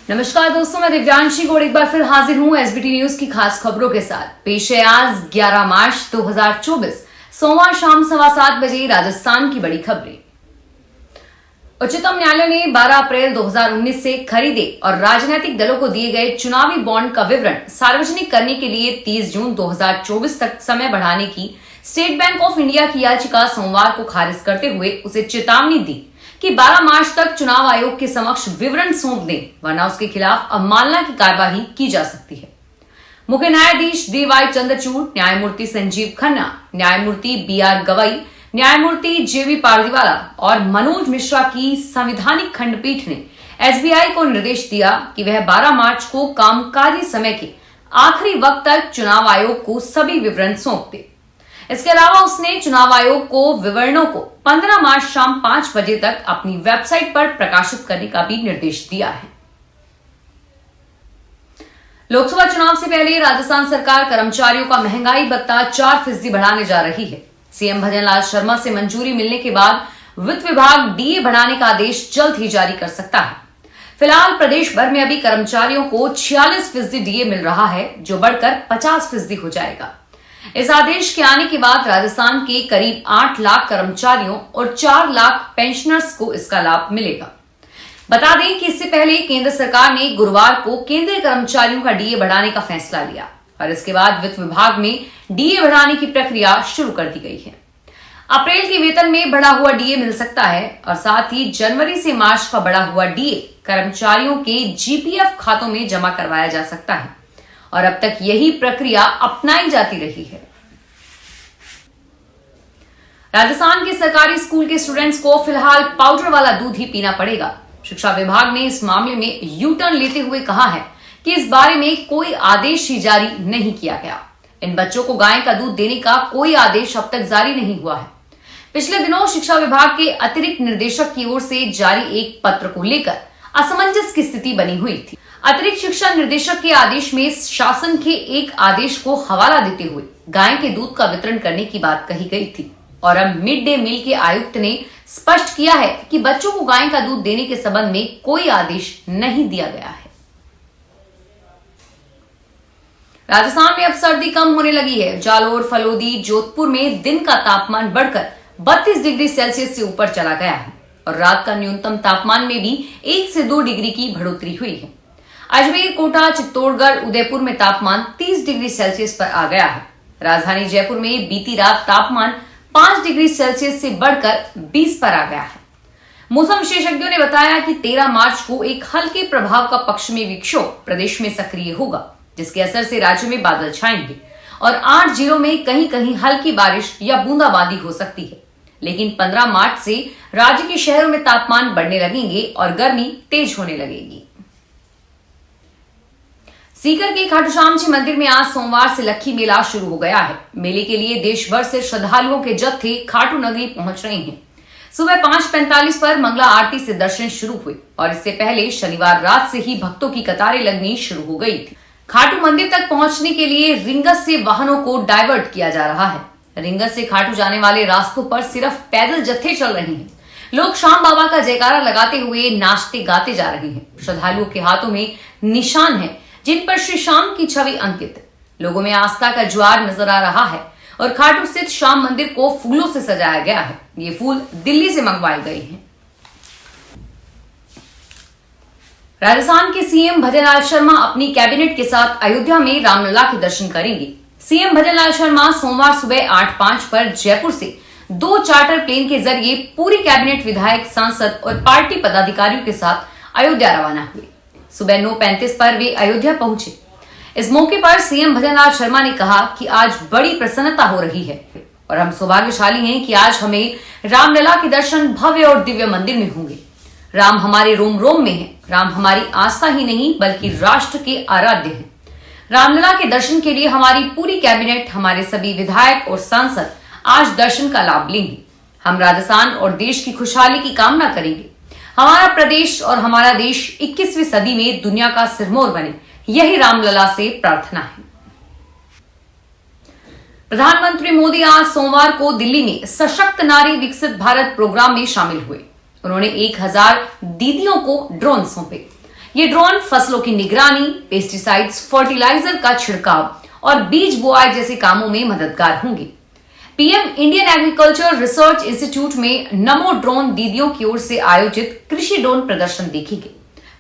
नमस्कार दोस्तों, मैं दिव्यांशी गौड़ एक बार फिर हाजिर हूं एसबीटी न्यूज की खास खबरों के साथ। पेश है आज 11 मार्च 2024 सोमवार शाम 7:15 बजे राजस्थान की बड़ी खबरें। उच्चतम न्यायालय ने 12 अप्रैल 2019 से खरीदे और राजनीतिक दलों को दिए गए चुनावी बॉन्ड का विवरण सार्वजनिक करने के लिए 30 जून 2024 तक समय बढ़ाने की स्टेट बैंक ऑफ इंडिया की याचिका सोमवार को खारिज करते हुए उसे चेतावनी दी कि 12 मार्च तक चुनाव आयोग के समक्ष विवरण सौंप दें, वरना उसके खिलाफ अवमानना की कार्यवाही की जा सकती है। मुख्य न्यायाधीश DY चंद्रचूड़, न्यायमूर्ति संजीव खन्ना, न्यायमूर्ति BR गवई, न्यायमूर्ति JV पारदीवाला और मनोज मिश्रा की संवैधानिक खंडपीठ ने SBI को निर्देश दिया कि वह 12 मार्च को कामकाजी समय के आखिरी वक्त तक चुनाव आयोग को सभी विवरण सौंप दे। इसके अलावा उसने चुनाव आयोग को विवरणों को 15 मार्च शाम 5 बजे तक अपनी वेबसाइट पर प्रकाशित करने का भी निर्देश दिया है। लोकसभा चुनाव से पहले राजस्थान सरकार कर्मचारियों का महंगाई भत्ता 4% बढ़ाने जा रही है। सीएम भजनलाल शर्मा से मंजूरी मिलने के बाद वित्त विभाग DA बढ़ाने का आदेश जल्द ही जारी कर सकता है। फिलहाल प्रदेश भर में अभी कर्मचारियों को 46% DA मिल रहा है, जो बढ़कर 50% हो जाएगा। इस आदेश के आने के बाद राजस्थान के करीब 8 लाख कर्मचारियों और 4 लाख पेंशनर्स को इसका लाभ मिलेगा। बता दें कि इससे पहले केंद्र सरकार ने गुरुवार को केंद्रीय कर्मचारियों का DA बढ़ाने का फैसला लिया और इसके बाद वित्त विभाग में DA बढ़ाने की प्रक्रिया शुरू कर दी गई है। अप्रैल के वेतन में बढ़ा हुआ DA मिल सकता है और साथ ही जनवरी से मार्च का बढ़ा हुआ DA कर्मचारियों के GPF खातों में जमा करवाया जा सकता है और अब तक यही प्रक्रिया अपनाई जाती रही है। राजस्थान के सरकारी स्कूल के स्टूडेंट्स को फिलहाल पाउडर वाला दूध ही पीना पड़ेगा। शिक्षा विभाग ने इस मामले में यू टर्न लेते हुए कहा है कि इस बारे में कोई आदेश ही जारी नहीं किया गया। इन बच्चों को गाय का दूध देने का कोई आदेश अब तक जारी नहीं हुआ है। पिछले दिनों शिक्षा विभाग के अतिरिक्त निर्देशक की ओर से जारी एक पत्र को लेकर असमंजस की स्थिति बनी हुई थी। अतिरिक्त शिक्षा निर्देशक के आदेश में शासन के एक आदेश को हवाला देते हुए गाय के दूध का वितरण करने की बात कही गई थी और अब मिड डे मील के आयुक्त ने स्पष्ट किया है कि बच्चों को गाय का दूध देने के संबंध में कोई आदेश नहीं दिया गया है। राजस्थान में अब सर्दी कम होने लगी है। जालोर, फलोदी, जोधपुर में दिन का तापमान बढ़कर 32 डिग्री सेल्सियस से ऊपर चला गया है और रात का न्यूनतम तापमान में भी 1 से 2 डिग्री की बढ़ोतरी हुई है। अजमेर, कोटा, चित्तौड़गढ़, उदयपुर में तापमान 30 डिग्री सेल्सियस पर आ गया है। राजधानी जयपुर में बीती रात तापमान 5 डिग्री सेल्सियस से बढ़कर 20 पर आ गया है। मौसम विशेषज्ञों ने बताया कि 13 मार्च को एक हल्के प्रभाव का पश्चिमी विक्षोभ प्रदेश में सक्रिय होगा, जिसके असर से राज्य में बादल छाएंगे और 8 जिलों में कहीं कहीं हल्की बारिश या बूंदाबांदी हो सकती है। लेकिन 15 मार्च से राज्य के शहरों में तापमान बढ़ने लगेंगे और गर्मी तेज होने लगेगी। सीकर के खाटू श्याम जी मंदिर में आज सोमवार से लक्खी मेला शुरू हो गया है। मेले के लिए देश भर से श्रद्धालुओं के जत्थे खाटू नगरी पहुंच रहे हैं। सुबह 5:45 पर मंगला आरती से दर्शन शुरू हुए और इससे पहले शनिवार रात से ही भक्तों की कतारें लगनी शुरू हो गई थी। खाटू मंदिर तक पहुंचने के लिए रिंगस से वाहनों को डाइवर्ट किया जा रहा है। रिंगस से खाटू जाने वाले रास्तों पर सिर्फ पैदल जत्थे चल रहे हैं। लोग श्याम बाबा का जयकारा लगाते हुए नाचते गाते जा रहे हैं। श्रद्धालुओं के हाथों में निशान है जिन पर श्री श्याम की छवि अंकित है। लोगों में आस्था का ज्वार नजर आ रहा है और खाटू स्थित श्याम मंदिर को फूलों से सजाया गया है। ये फूल दिल्ली से मंगवाए गए हैं। राजस्थान के सीएम भजनलाल शर्मा अपनी कैबिनेट के साथ अयोध्या में रामलला के दर्शन करेंगे। सीएम भजनलाल शर्मा सोमवार सुबह 8:05 पर जयपुर से 2 चार्टर प्लेन के जरिए पूरी कैबिनेट, विधायक, सांसद और पार्टी पदाधिकारियों के साथ अयोध्या रवाना हुए। सुबह 9:35 पर वे अयोध्या पहुंचे। इस मौके पर सीएम भजनलाल शर्मा ने कहा कि आज बड़ी प्रसन्नता हो रही है और हम सौभाग्यशाली हैं कि आज हमें रामलला के दर्शन भव्य और दिव्य मंदिर में होंगे। राम हमारे रोम रोम में है। राम हमारी आस्था ही नहीं बल्कि राष्ट्र के आराध्य हैं। रामलला के दर्शन के लिए हमारी पूरी कैबिनेट, हमारे सभी विधायक और सांसद आज दर्शन का लाभ लेंगे। हम राजस्थान और देश की खुशहाली की कामना करेंगे। हमारा प्रदेश और हमारा देश 21वीं सदी में दुनिया का सिरमौर बने, यही रामलला से प्रार्थना है। प्रधानमंत्री मोदी आज सोमवार को दिल्ली में सशक्त नारी विकसित भारत प्रोग्राम में शामिल हुए। उन्होंने 1000 दीदियों को ड्रोन सौंपे। ये ड्रोन फसलों की निगरानी, पेस्टिसाइड्स, फर्टिलाइजर का छिड़काव और बीज बुआई जैसे कामों में मददगार होंगे। PM Indian agriculture research institute में नमो ड्रोन दीदियों की ओर से आयोजित कृषि ड्रोन प्रदर्शन देखेंगे।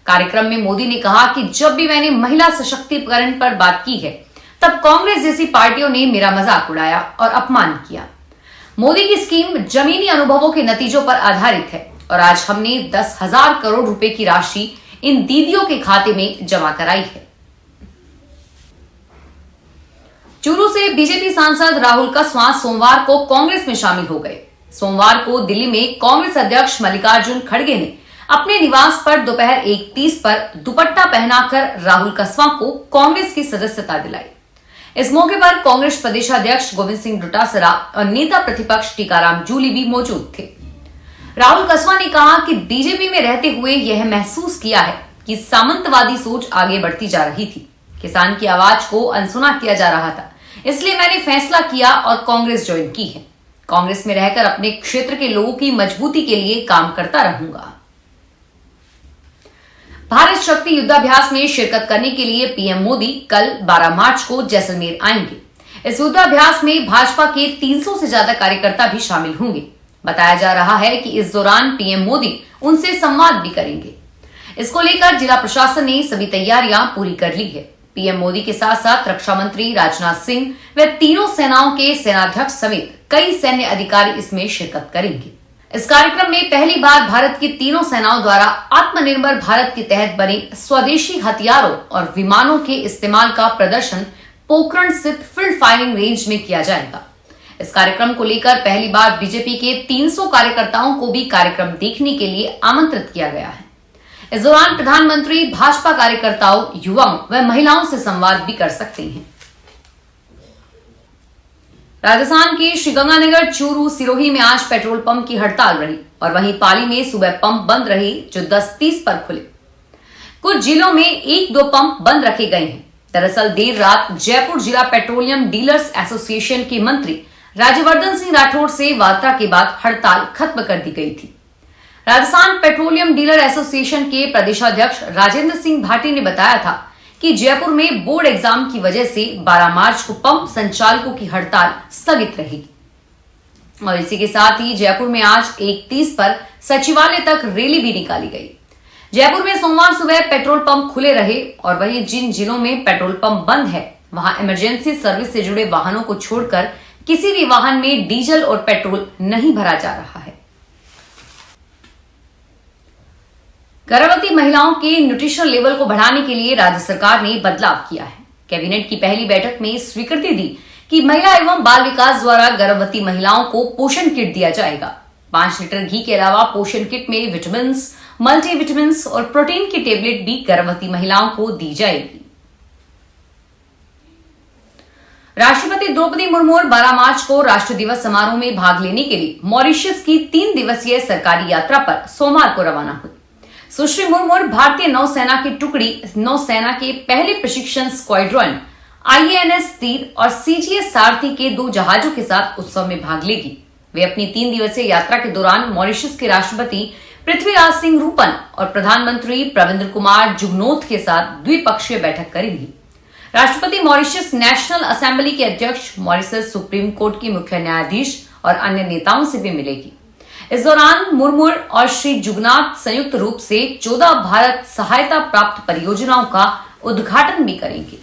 कार्यक्रम में मोदी ने कहा कि जब भी मैंने महिला सशक्तिकरण पर बात की है, तब कांग्रेस जैसी पार्टियों ने मेरा मजाक उड़ाया और अपमान किया। मोदी की स्कीम जमीनी अनुभवों के नतीजों पर आधारित है और आज हमने 10,000 करोड़ रुपए की राशि इन दीदियों के खाते में जमा कराई है। चूरू से बीजेपी सांसद राहुल कसवां सोमवार को कांग्रेस में शामिल हो गए। सोमवार को दिल्ली में कांग्रेस अध्यक्ष मल्लिकार्जुन खड़गे ने अपने निवास पर दोपहर 1:30 पर दुपट्टा पहनाकर राहुल कसवां को कांग्रेस की सदस्यता दिलाई। इस मौके पर कांग्रेस प्रदेशाध्यक्ष गोविंद सिंह डोटासरा और नेता प्रतिपक्ष टीकाराम जूली भी मौजूद थे। राहुल कसवां ने कहा कि बीजेपी में रहते हुए यह महसूस किया है कि सामंतवादी सोच आगे बढ़ती जा रही थी। किसान की आवाज को अनसुना किया जा रहा था, इसलिए मैंने फैसला किया और कांग्रेस ज्वाइन की है। कांग्रेस में रहकर अपने क्षेत्र के लोगों की मजबूती के लिए काम करता रहूंगा। भारत शक्ति युद्धाभ्यास में शिरकत करने के लिए पीएम मोदी कल 12 मार्च को जैसलमेर आएंगे। इस युद्धाभ्यास में भाजपा के 300 से ज्यादा कार्यकर्ता भी शामिल होंगे। बताया जा रहा है कि इस दौरान पीएम मोदी उनसे संवाद भी करेंगे। इसको लेकर जिला प्रशासन ने सभी तैयारियां पूरी कर ली है। पीएम मोदी के साथ साथ रक्षा मंत्री राजनाथ सिंह व तीनों सेनाओं के सेनाध्यक्ष समेत कई सैन्य अधिकारी इसमें शिरकत करेंगे। इस कार्यक्रम में पहली बार भारत की तीनों सेनाओं द्वारा आत्मनिर्भर भारत के तहत बने स्वदेशी हथियारों और विमानों के इस्तेमाल का प्रदर्शन पोखरण स्थित फील्ड फायरिंग रेंज में किया जाएगा। इस कार्यक्रम को लेकर पहली बार बीजेपी के 300 कार्यकर्ताओं को भी कार्यक्रम देखने के लिए आमंत्रित किया गया है। इस दौरान प्रधानमंत्री भाजपा कार्यकर्ताओं, युवाओं व महिलाओं से संवाद भी कर सकते हैं। राजस्थान के श्रीगंगानगर, चूरू, सिरोही में आज पेट्रोल पंप की हड़ताल रही और वहीं पाली में सुबह पंप बंद रहे जो 10:30 पर खुले। कुछ जिलों में 1-2 पंप बंद रखे गए हैं। दरअसल देर रात जयपुर जिला पेट्रोलियम डीलर्स एसोसिएशन के मंत्री राज्यवर्धन सिंह राठौड़ से वार्ता के बाद हड़ताल खत्म कर दी गई थी। राजस्थान पेट्रोलियम डीलर एसोसिएशन के प्रदेशाध्यक्ष राजेंद्र सिंह भाटी ने बताया था कि जयपुर में बोर्ड एग्जाम की वजह से 12 मार्च को पंप संचालकों की हड़ताल स्थगित रहेगी और इसी के साथ ही जयपुर में आज 1:30 पर सचिवालय तक रैली भी निकाली गई। जयपुर में सोमवार सुबह पेट्रोल पंप खुले रहे और वहीं जिन जिलों में पेट्रोल पंप बंद है वहां इमरजेंसी सर्विस से जुड़े वाहनों को छोड़कर किसी भी वाहन में डीजल और पेट्रोल नहीं भरा जा रहा है। गर्भवती महिलाओं के न्यूट्रिशन लेवल को बढ़ाने के लिए राज्य सरकार ने बदलाव किया है। कैबिनेट की पहली बैठक में स्वीकृति दी कि महिला एवं बाल विकास द्वारा गर्भवती महिलाओं को पोषण किट दिया जाएगा। 5 लीटर घी के अलावा पोषण किट में विटामिन, मल्टीविटामिन और प्रोटीन की टेबलेट भी गर्भवती महिलाओं को दी जाएगी। राष्ट्रपति द्रौपदी मुर्मू 12 मार्च को राष्ट्र दिवस समारोह में भाग लेने के लिए मॉरिशस की 3 दिवसीय सरकारी यात्रा पर सोमवार को रवाना हुई। सुश्री मुर्मू भारतीय नौसेना की टुकड़ी नौसेना के पहले प्रशिक्षण स्क्वाड्रन IANS तीर और CGS सारथी के 2 जहाजों के साथ उत्सव में भाग लेगी। वे अपनी 3 दिवसीय यात्रा के दौरान मॉरिशस के राष्ट्रपति पृथ्वीराज सिंह रूपन और प्रधानमंत्री प्रविंद्र कुमार जुगनौथ के साथ द्विपक्षीय बैठक करेंगी। राष्ट्रपति मॉरिशस नेशनल असेंबली के अध्यक्ष, मॉरिशस सुप्रीम कोर्ट की मुख्य न्यायाधीश और अन्य नेताओं से भी मिलेगी। इस दौरान मुर्मू और श्री जुगनाथ संयुक्त रूप से 14 भारत सहायता प्राप्त परियोजनाओं का उद्घाटन भी करेंगे।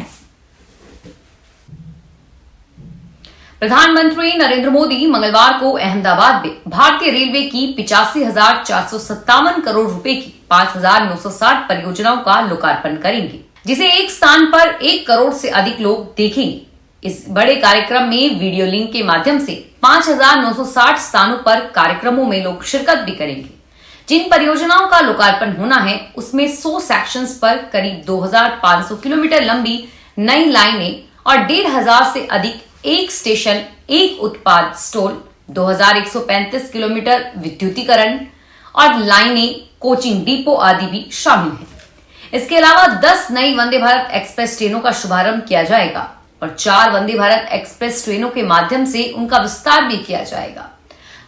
प्रधानमंत्री नरेंद्र मोदी मंगलवार को अहमदाबाद में भारतीय रेलवे की 85,457 करोड़ रुपए की 5,960 परियोजनाओं का लोकार्पण करेंगे, जिसे एक स्थान पर 1 करोड़ से अधिक लोग देखेंगे। इस बड़े कार्यक्रम में वीडियो लिंक के माध्यम से 5,960 स्थानों पर कार्यक्रमों में लोग शिरकत भी करेंगे। जिन परियोजनाओं का लोकार्पण होना है उसमें 100 सेक्शंस पर करीब 2,500 किलोमीटर लंबी नई लाइनें और 1,500 से अधिक एक स्टेशन, एक उत्पाद स्टॉल, 2,135 किलोमीटर विद्युतीकरण और लाइनें, कोचिंग डिपो आदि भी शामिल हैं। इसके अलावा 10 नई वंदे भारत एक्सप्रेस ट्रेनों का शुभारंभ किया जाएगा और 4 वंदे भारत एक्सप्रेस ट्रेनों के माध्यम से उनका विस्तार भी किया जाएगा।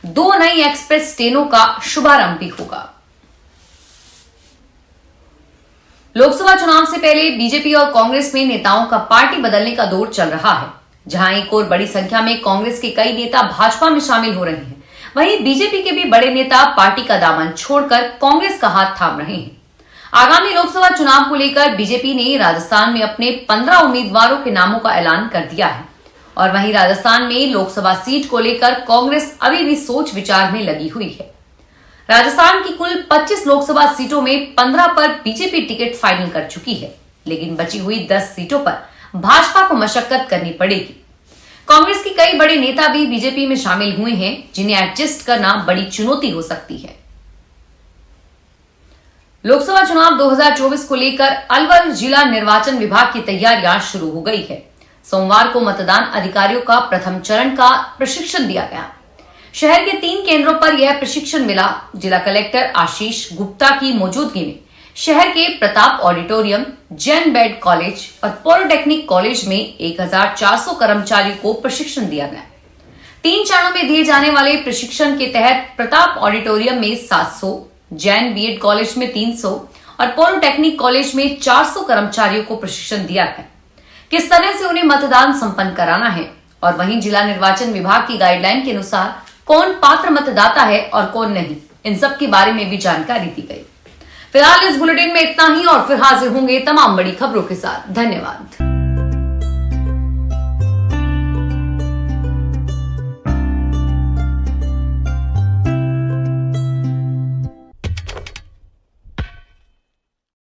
2 नई एक्सप्रेस ट्रेनों का शुभारंभ भी होगा। लोकसभा चुनाव से पहले बीजेपी और कांग्रेस में नेताओं का पार्टी बदलने का दौर चल रहा है। जहां एक और बड़ी संख्या में कांग्रेस के कई नेता भाजपा में शामिल हो रहे हैं, वहीं बीजेपी के भी बड़े नेता पार्टी का दामन छोड़कर कांग्रेस का हाथ थाम रहे हैं। आगामी लोकसभा चुनाव को लेकर बीजेपी ने राजस्थान में अपने 15 उम्मीदवारों के नामों का ऐलान कर दिया है और वहीं राजस्थान में लोकसभा सीट को लेकर कांग्रेस अभी भी सोच विचार में लगी हुई है। राजस्थान की कुल 25 लोकसभा सीटों में 15 पर बीजेपी टिकट फाइनल कर चुकी है, लेकिन बची हुई 10 सीटों पर भाजपा को मशक्कत करनी पड़ेगी। कांग्रेस के कई बड़े नेता भी बीजेपी में शामिल हुए हैं, जिन्हें एडजस्ट करना बड़ी चुनौती हो सकती है। लोकसभा चुनाव 2024 को लेकर अलवर जिला निर्वाचन विभाग की तैयारियां शुरू हो गई है। सोमवार को मतदान अधिकारियों का प्रथम चरण का प्रशिक्षण दिया गया। शहर के 3 केंद्रों पर यह प्रशिक्षण मिला। जिला कलेक्टर आशीष गुप्ता की मौजूदगी में शहर के Pratap auditorium, Jain bed college और पॉलिटेक्निक कॉलेज में 1400 कर्मचारियों को प्रशिक्षण दिया गया। 3 चरणों में दिए जाने वाले प्रशिक्षण के तहत प्रताप ऑडिटोरियम में 700, जैन बीएड कॉलेज में 300 और पॉलिटेक्निक कॉलेज में 400 कर्मचारियों को प्रशिक्षण दिया गया। किस तरह से उन्हें मतदान संपन्न कराना है और वहीं जिला निर्वाचन विभाग की गाइडलाइन के अनुसार कौन पात्र मतदाता है और कौन नहीं, इन सब के बारे में भी जानकारी दी गई। फिलहाल इस बुलेटिन में इतना ही और फिर हाजिर होंगे तमाम बड़ी खबरों के साथ। धन्यवाद।